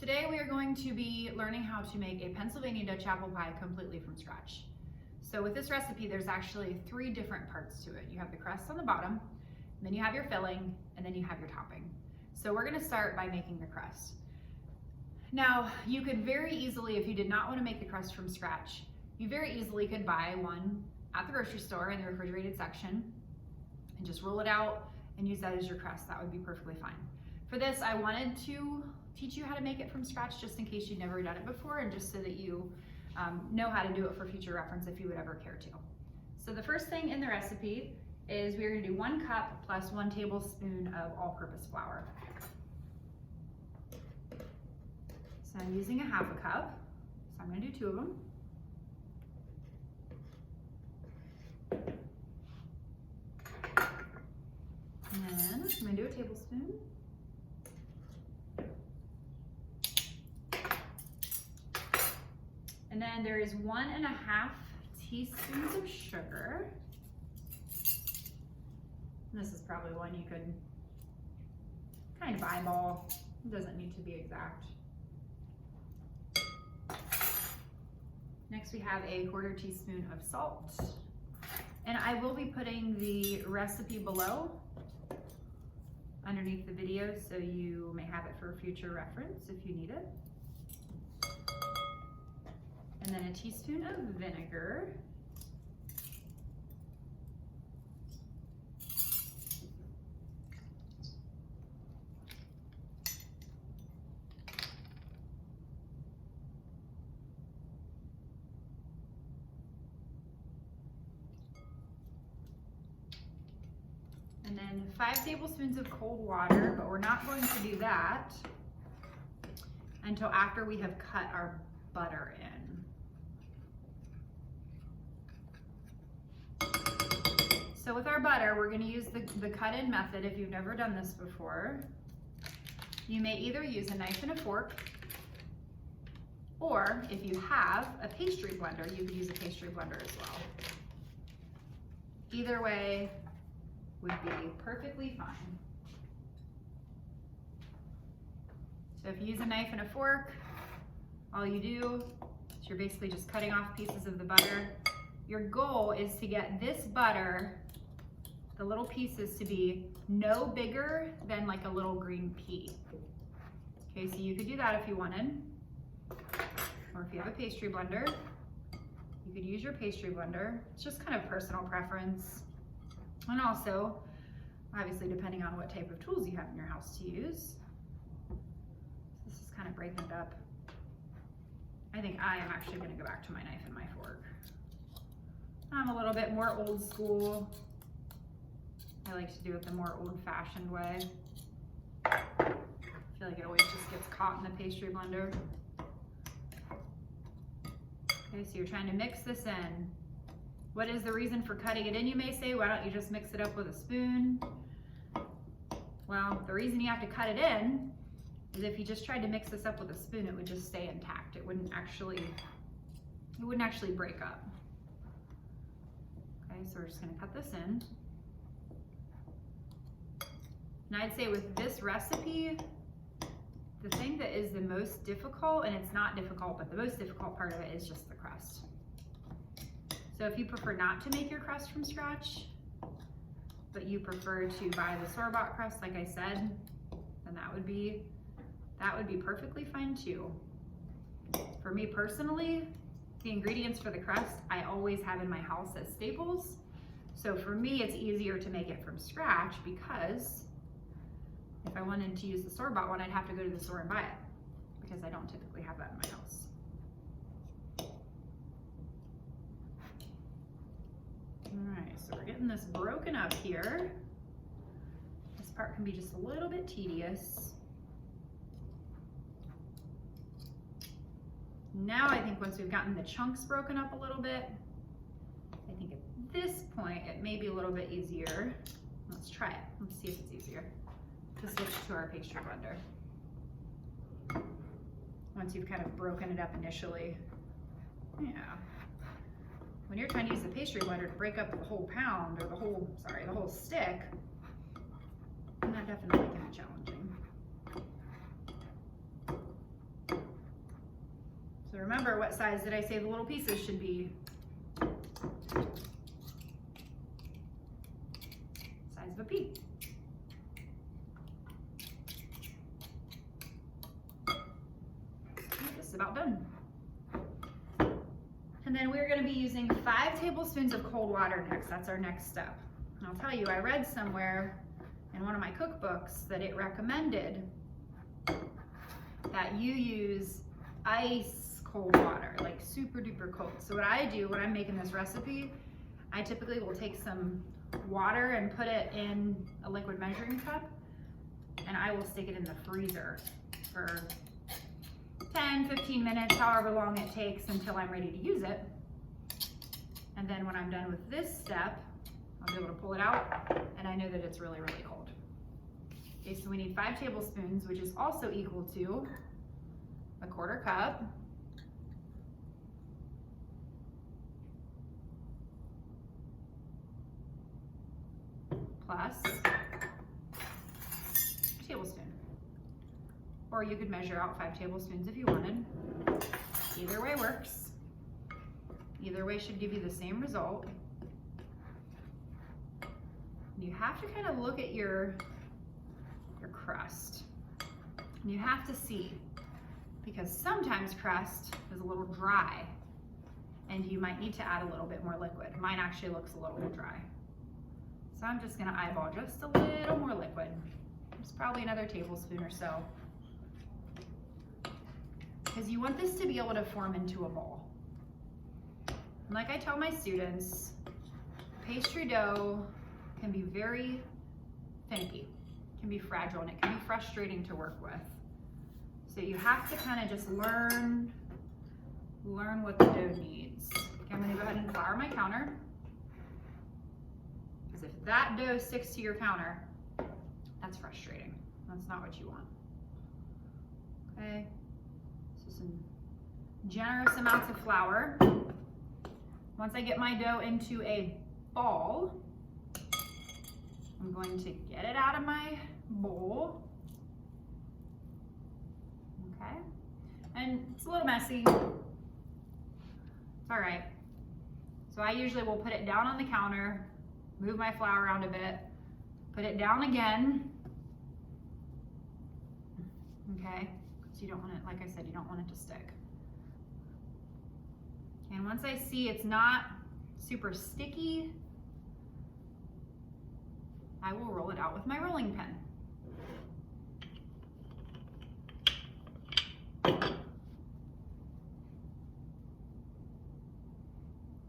Today we are going to be learning how to make a Pennsylvania Dutch apple pie completely from scratch. So with this recipe, there's actually 3 different parts to it. You have the crust on the bottom, then you have your filling, and then you have your topping. So we're gonna start by making the crust. Now, you could very easily, if you did not want to make the crust from scratch, you very easily could buy one at the grocery store in the refrigerated section and just roll it out and use that as your crust. That would be perfectly fine. For this, I wanted to teach you how to make it from scratch just in case you've never done it before and just so that you know how to do it for future reference if you would ever care to. So the first thing in the recipe is we're gonna do 1 cup plus 1 tablespoon of all-purpose flour. So I'm using a 1/2 cup, so I'm gonna do 2 of them. And then I'm gonna do a tablespoon. And then there is 1½ teaspoons of sugar. And this is probably one you could kind of eyeball. It doesn't need to be exact. Next we have a 1/4 teaspoon of salt. And I will be putting the recipe below underneath the video so you may have it for future reference if you need it. And then a teaspoon of vinegar. And then 5 tablespoons of cold water, but we're not going to do that until after we have cut our butter in. So with our butter, we're gonna use the cut-in method if you've never done this before. You may either use a knife and a fork, or if you have a pastry blender, you could use a pastry blender as well. Either way would be perfectly fine. So if you use a knife and a fork, all you do is you're basically just cutting off pieces of the butter. Your goal is to get this butter, the little pieces, to be no bigger than like a little green pea. Okay, so you could do that if you wanted. Or if you have a pastry blender, you could use your pastry blender. It's just kind of personal preference. And also, obviously depending on what type of tools you have in your house to use. This is kind of breaking it up. I think I am actually gonna go back to my knife and my fork. I'm a little bit more old school. I like to do it the more old-fashioned way. I feel like it always just gets caught in the pastry blender. Okay, so you're trying to mix this in. What is the reason for cutting it in, you may say? Why don't you just mix it up with a spoon? Well, the reason you have to cut it in is if you just tried to mix this up with a spoon, it would just stay intact. It wouldn't actually break up. Okay, so we're just gonna cut this in. And I'd say with this recipe, the thing that is the most difficult, and it's not difficult, but the most difficult part of it is just the crust. So if you prefer not to make your crust from scratch, but you prefer to buy the store-bought crust, like I said, then that would be perfectly fine too. For me personally, the ingredients for the crust I always have in my house as staples. So for me, it's easier to make it from scratch because if I wanted to use the store-bought one, I'd have to go to the store and buy it because I don't typically have that in my house. All right, so we're getting this broken up here. This part can be just a little bit tedious. Now I think once we've gotten the chunks broken up a little bit, I think at this point it may be a little bit easier. Let's try it. Let's see if it's easier to switch to our pastry blender. Once you've kind of broken it up initially. Yeah. When you're trying to use the pastry blender to break up the whole pound or the whole stick, that definitely can be challenging. remember what size did I say the little pieces should be. Size of a pea. This is about done. And then we're going to be using 5 tablespoons of cold water next. That's our next step. And I'll tell you, I read somewhere in one of my cookbooks that it recommended that you use ice cold water, like super duper cold. So what I do when I'm making this recipe, I typically will take some water and put it in a liquid measuring cup, and I will stick it in the freezer for 10, 15 minutes, however long it takes until I'm ready to use it. And then when I'm done with this step, I'll be able to pull it out, and I know that it's really, really cold. Okay, so we need 5 tablespoons, which is also equal to a 1/4 cup. Plus a tablespoon. Or you could measure out 5 tablespoons if you wanted. Either way works. Either way should give you the same result. You have to kind of look at your crust. And you have to see, because sometimes crust is a little dry and you might need to add a little bit more liquid. Mine actually looks a little bit dry. So I'm just gonna eyeball just a little more liquid. It's probably another tablespoon or so. Because you want this to be able to form into a ball. And like I tell my students, pastry dough can be very finicky, can be fragile, and it can be frustrating to work with. So you have to kind of just learn what the dough needs. Okay, I'm gonna go ahead and flour my counter. Because if that dough sticks to your counter, that's frustrating. That's not what you want. Okay, so some generous amounts of flour. Once I get my dough into a ball, I'm going to get it out of my bowl. Okay, and it's a little messy. It's all right. So I usually will put it down on the counter, move my flour around a bit, put it down again. Okay, because you don't want it, like I said, you don't want it to stick. And once I see it's not super sticky, I will roll it out with my rolling pin.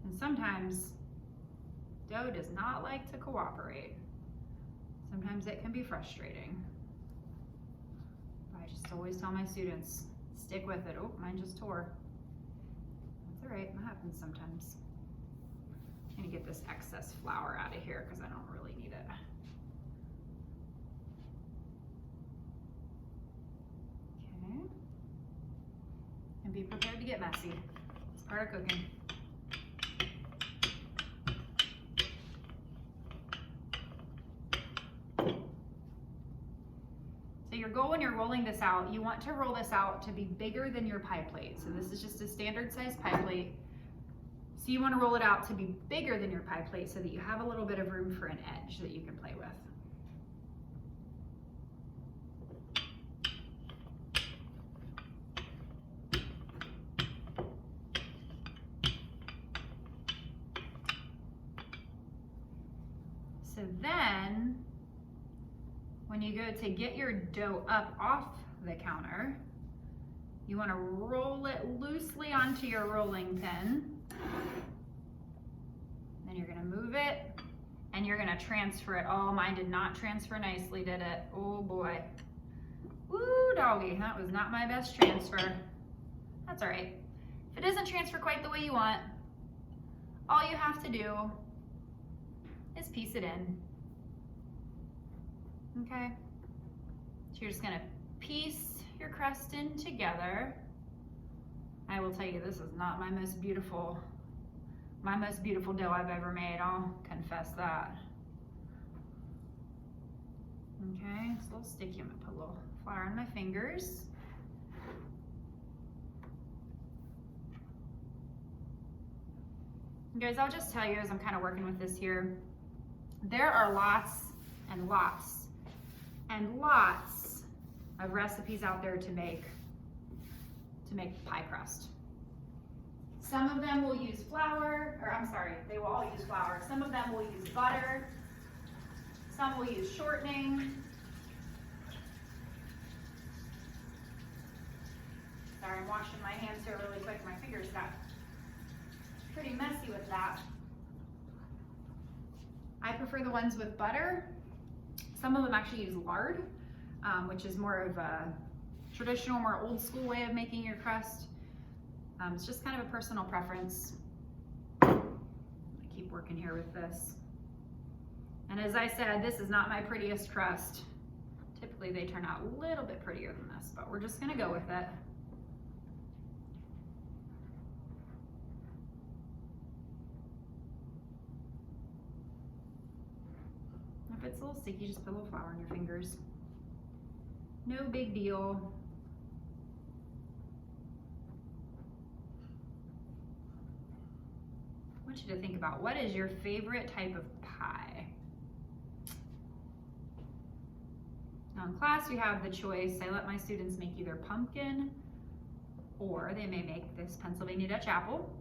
And sometimes dough does not like to cooperate. Sometimes it can be frustrating. But I just always tell my students, stick with it. Oh, mine just tore. That's all right, that happens sometimes. I'm gonna get this excess flour out of here because I don't really need it. Okay. And be prepared to get messy. It's part of cooking. So your goal when you're rolling this out, you want to roll this out to be bigger than your pie plate. So this is just a standard size pie plate. So you want to roll it out to be bigger than your pie plate so that you have a little bit of room for an edge that you can play with. So then, when you go to get your dough up off the counter, you want to roll it loosely onto your rolling pin. Then you're going to move it and you're going to transfer it. Oh, mine did not transfer nicely, did it? Oh boy. Woo, doggy, that was not my best transfer. That's all right. If it doesn't transfer quite the way you want, all you have to do is piece it in. Okay? So you're just gonna piece your crust in together. I will tell you, this is not my most beautiful dough I've ever made. I'll confess that. Okay, it's a little sticky. I'm gonna put a little flour on my fingers. Guys, I'll just tell you as I'm kind of working with this here, there are lots and lots and lots of recipes out there to make pie crust. Some of them will use flour, or I'm sorry, they will all use flour. Some of them will use butter. Some will use shortening. Sorry, I'm washing my hands here really quick. My fingers got pretty messy with that. I prefer the ones with butter. Some of them actually use lard, which is more of a traditional, more old school way of making your crust. It's just kind of a personal preference. I keep working here with this. And as I said, this is not my prettiest crust. Typically they turn out a little bit prettier than this, but we're just gonna go with it. If it's a little sticky, just put a little flour on your fingers. No big deal. I want you to think about, what is your favorite type of pie? Now in class we have the choice. I let my students make either pumpkin or they may make this Pennsylvania Dutch apple.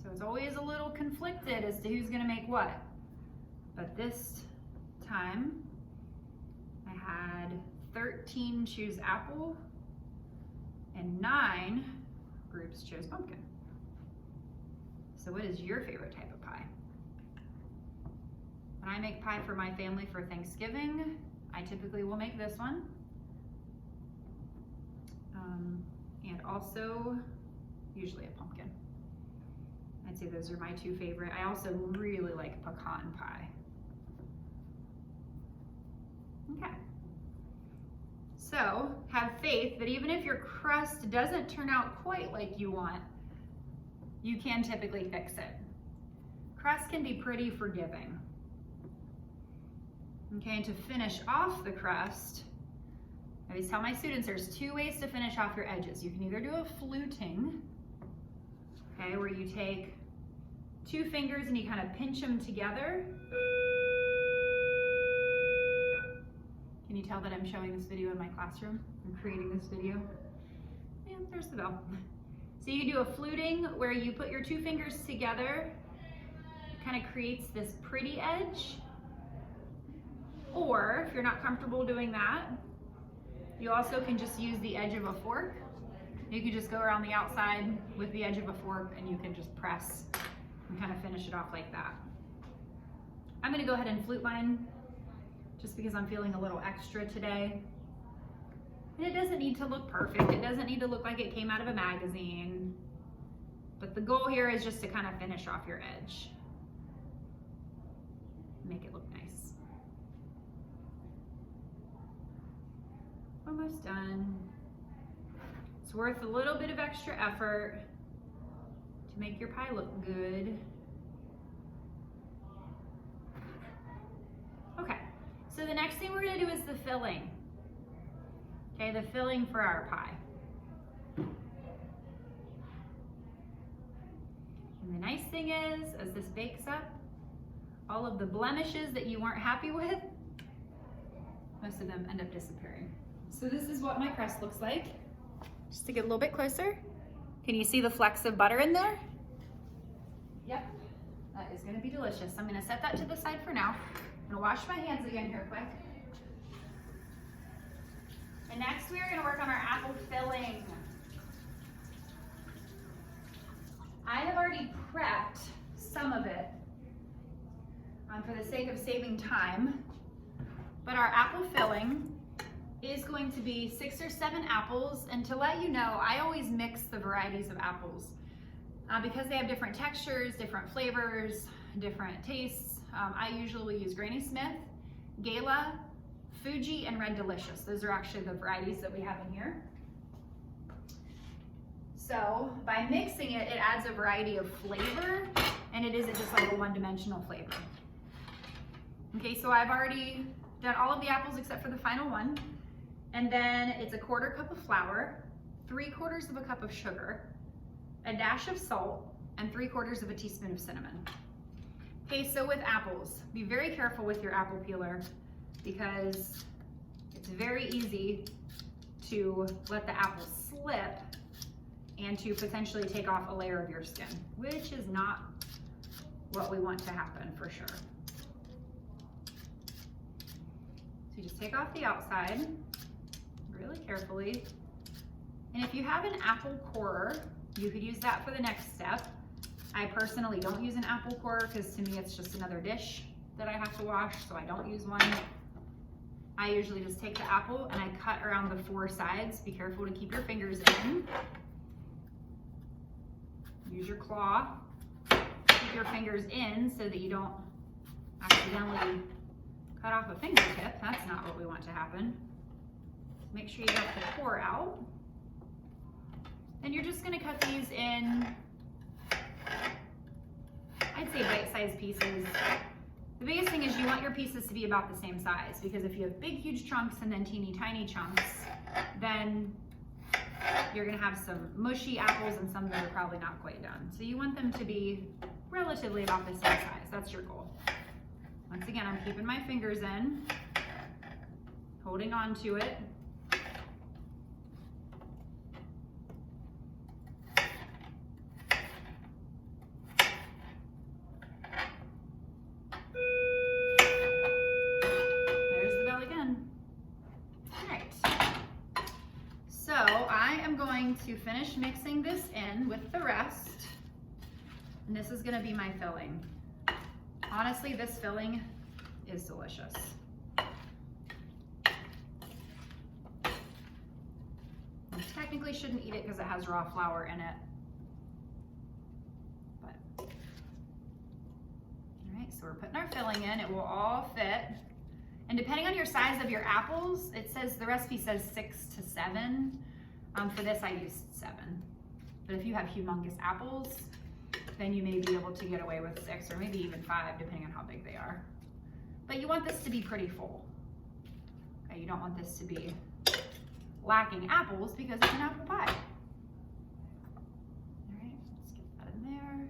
So it's always a little conflicted as to who's gonna make what. But this time I had 13 choose apple and 9 groups chose pumpkin. So what is your favorite type of pie? When I make pie for my family for Thanksgiving, I typically will make this one. And also usually a pumpkin. I'd say those are my 2 favorite. I also really like pecan pie. Okay. So have faith that even if your crust doesn't turn out quite like you want, you can typically fix it. Crust can be pretty forgiving. Okay, and to finish off the crust, I always tell my students there's 2 ways to finish off your edges. You can either do a fluting, okay, where you take 2 fingers and you kind of pinch them together. Can you tell that I'm showing this video in my classroom? I'm creating this video. Yeah, there's the bell. So you can do a fluting where you put your 2 fingers together. It kind of creates this pretty edge. Or if you're not comfortable doing that, you also can just use the edge of a fork. You can just go around the outside with the edge of a fork and you can just press and kind of finish it off like that. I'm gonna go ahead and flute mine just because I'm feeling a little extra today. And it doesn't need to look perfect. It doesn't need to look like it came out of a magazine. But the goal here is just to kind of finish off your edge. Make it look nice. Almost done. It's worth a little bit of extra effort to make your pie look good. Okay, so the next thing we're gonna do is the filling. Okay, the filling for our pie. And the nice thing is, as this bakes up, all of the blemishes that you weren't happy with, most of them end up disappearing. So this is what my crust looks like. Just to get a little bit closer. Can you see the flecks of butter in there? Yep, that is gonna be delicious. I'm gonna set that to the side for now. I'm gonna wash my hands again here quick. And next we are gonna work on our apple filling. I have already prepped some of it for the sake of saving time, but our apple filling is going to be 6 or 7 apples. And to let you know, I always mix the varieties of apples because they have different textures, different flavors, different tastes. I usually use Granny Smith, Gala, Fuji, and Red Delicious. Those are actually the varieties that we have in here. So by mixing it, it adds a variety of flavor and it isn't just like a one-dimensional flavor. Okay, so I've already done all of the apples except for the final one. And then it's a 1/4 cup of flour, 3/4 of a cup of sugar, a dash of salt, and 3/4 of a teaspoon of cinnamon. Okay, so with apples, be very careful with your apple peeler because it's very easy to let the apple slip and to potentially take off a layer of your skin, which is not what we want to happen for sure. So you just take off the outside really carefully. And if you have an apple corer, you could use that for the next step. I personally don't use an apple corer because to me it's just another dish that I have to wash, so I don't use one. I usually just take the apple and I cut around the 4 sides. Be careful to keep your fingers in. Use your claw. Keep your fingers in so that you don't accidentally cut off a fingertip. That's not what we want to happen. Make sure you get the core out. And you're just gonna cut these in, I'd say bite-sized pieces. The biggest thing is you want your pieces to be about the same size, because if you have big, huge chunks and then teeny tiny chunks, then you're gonna have some mushy apples and some that are probably not quite done. So you want them to be relatively about the same size. That's your goal. Once again, I'm keeping my fingers in, holding on to it. To finish mixing this in with the rest, and this is going to be my filling. Honestly, this filling is delicious. You technically shouldn't eat it because it has raw flour in it. But all right, so we're putting our filling in. It will all fit. And depending on your size of your apples, it says the recipe says 6 to 7. For this, I used 7. But if you have humongous apples, then you may be able to get away with 6 or maybe even 5, depending on how big they are. But you want this to be pretty full. Okay, you don't want this to be lacking apples because it's an apple pie. All right, let's get that in there.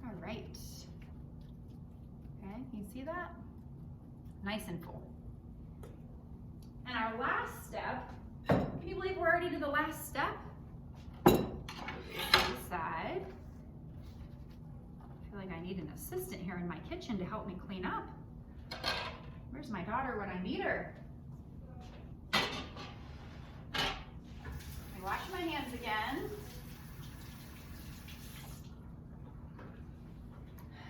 All right. Okay, you see that? Nice and full. And our last step, can you believe we're already to the last step? Side. I feel like I need an assistant here in my kitchen to help me clean up. Where's my daughter when I need her? I wash my hands again.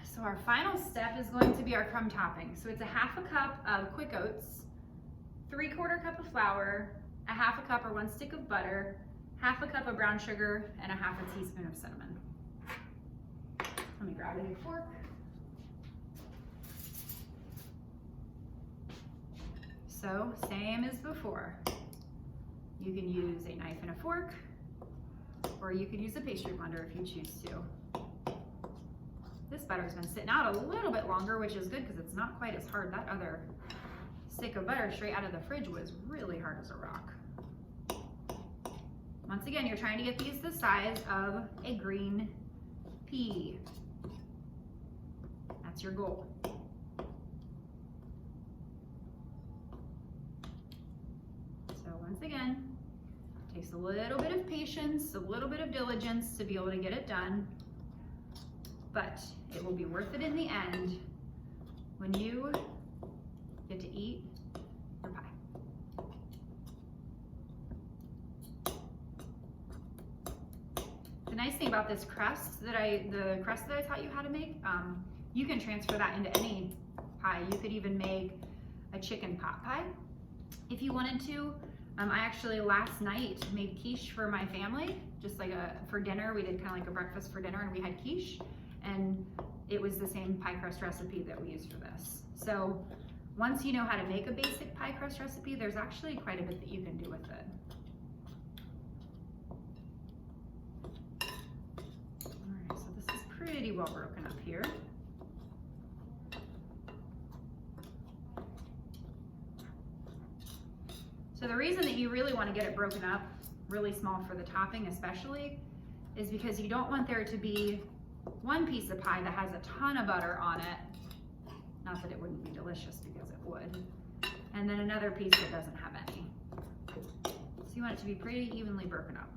So our final step is going to be our crumb topping. So it's a 1/2 cup of quick oats, 3/4 cup of flour, a 1/2 cup or 1 stick of butter, 1/2 cup of brown sugar, and a 1/2 teaspoon of cinnamon. Let me grab a new fork. So, same as before. You can use a knife and a fork, or you could use a pastry blender if you choose to. This butter's been sitting out a little bit longer, which is good because it's not quite as hard. That other stick of butter straight out of the fridge was really hard as a rock. Once again, you're trying to get these the size of a green pea. That's your goal. So once again, it takes a little bit of patience, a little bit of diligence to be able to get it done, but it will be worth it in the end when you get to eat your pie. The nice thing about this crust the crust that I taught you how to make, you can transfer that into any pie. You could even make a chicken pot pie if you wanted to. I actually last night made quiche for my family, just like for dinner. We did kind of like a breakfast for dinner, and we had quiche, and it was the same pie crust recipe that we used for this. So once you know how to make a basic pie crust recipe, there's actually quite a bit that you can do with it. All right, so this is pretty well broken up here. So the reason that you really want to get it broken up really small for the topping especially, is because you don't want there to be one piece of pie that has a ton of butter on it. Not that it wouldn't be delicious, because it would. And then another piece that doesn't have any. So you want it to be pretty evenly broken up.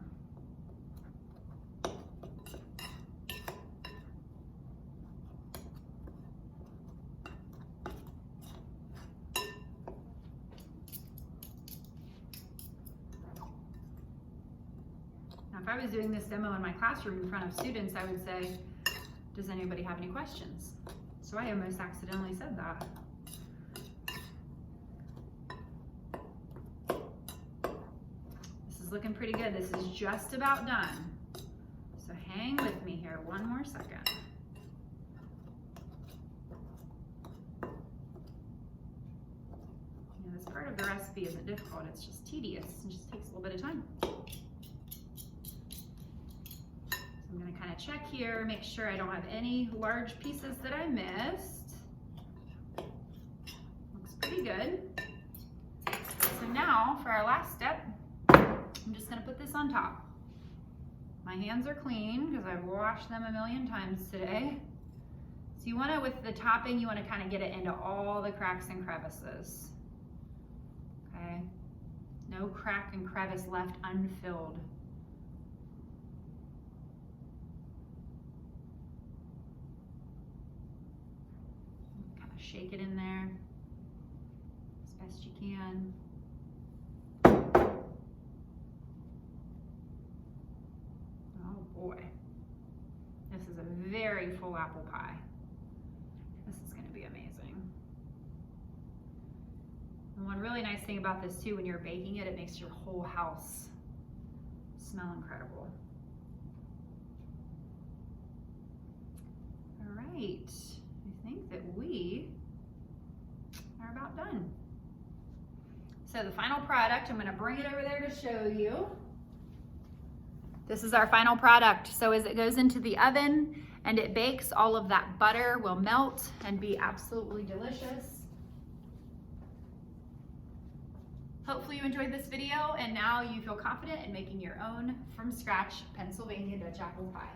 Now, if I was doing this demo in my classroom in front of students, I would say, does anybody have any questions? So I almost accidentally said that. This is looking pretty good. This is just about done. So hang with me here one more second. You know, this part of the recipe isn't difficult, it's just tedious. It just takes a little bit of time. I'm going to kind of check here, make sure I don't have any large pieces that I missed. Looks pretty good. So now for our last step, I'm just going to put this on top. My hands are clean because I've washed them a million times today. So you want to, with the topping, you want to kind of get it into all the cracks and crevices. Okay? No crack and crevice left unfilled. Shake it in there as best you can. Oh boy, this is a very full apple pie. This is going to be amazing. And one really nice thing about this too, when you're baking it, it makes your whole house smell incredible. All right, I think that we are about done. So the final product, I'm going to bring it over there to show you. This is our final product. So as it goes into the oven and it bakes, all of that butter will melt and be absolutely delicious. Hopefully you enjoyed this video and now you feel confident in making your own from scratch Pennsylvania Dutch apple pie.